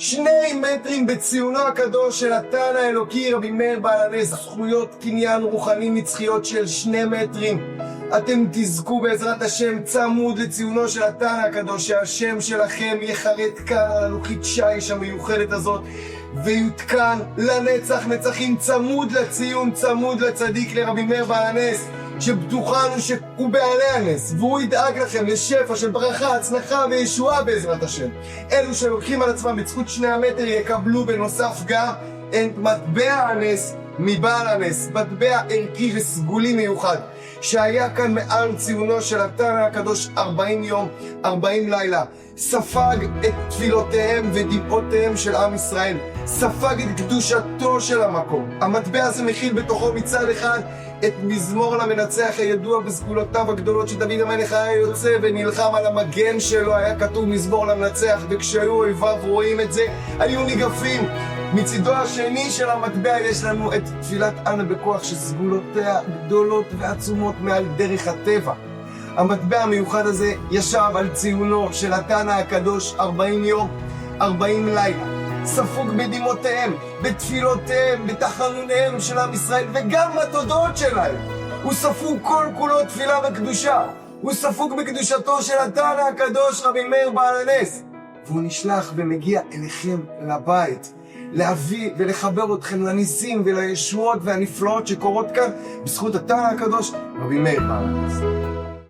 2 מטרים בציונו הקדוש של התנא האלוקי רבי מאיר בעל הנס, זכויות קניין רוחני נצחיות של 2 מטרים. אתם תזכו בעזרת השם צמוד לציונו של התנא הקדוש, שהשם שלכם יחרט כאן על הלוחית שיש המיוחדת הזאת, ויותקן לנצח נצחים צמוד לציון, צמוד לצדיק לרבי מאיר בעל הנס, שבטוחנו שהוא בעלי הנס, והוא ידאג לכם לשפע של ברכה, הצלחה וישועה בעזרת השם. אלו שלוקחים על עצמם בזכות 2 המטר יקבלו בנוסף גם את מטבע הנס מבעל הנס, מטבע ערכי וסגולי מיוחד, שהיה כאן מעל ציונו של התנא הקדוש 40 יום, 40 לילה. ספג את תפילותיהם ודמעותיהם של עם ישראל, ספג את קדושתו של המקום. המטבע הזה מכיל בתוכו מצד אחד את מזמור למנצח הידוע בסגולותיו הגדולות, שדוד המלך היה יוצא ונלחם על המגן שלו, היה כתוב מזמור למנצח, וכשהיו אויביו רואים את זה היו ניגפים. מצידו השני של המטבע יש לנו את תפילת אנה בכוח, שסגולותיה גדולות ועצומות מעל דרך הטבע. המטבע המיוחד הזה ישב על ציונו של התנא הקדוש 40 יום, 40 לילה. ספוג בדמעותיהם, בתפילותיהם, בתחנוניהם של עם ישראל, וגם בתודות שלהם. הוא ספוג כל כולו תפילה וקדושה. הוא ספוג בקדושתו של התנא הקדוש רבי מאיר בעל הנס. והוא נשלח ומגיע אליכם לבית, להביא ולחבר אתכם לניסים ולישועות והנפלאות שקורות כאן בזכות התנא הקדוש רבי מאיר בעל הנס.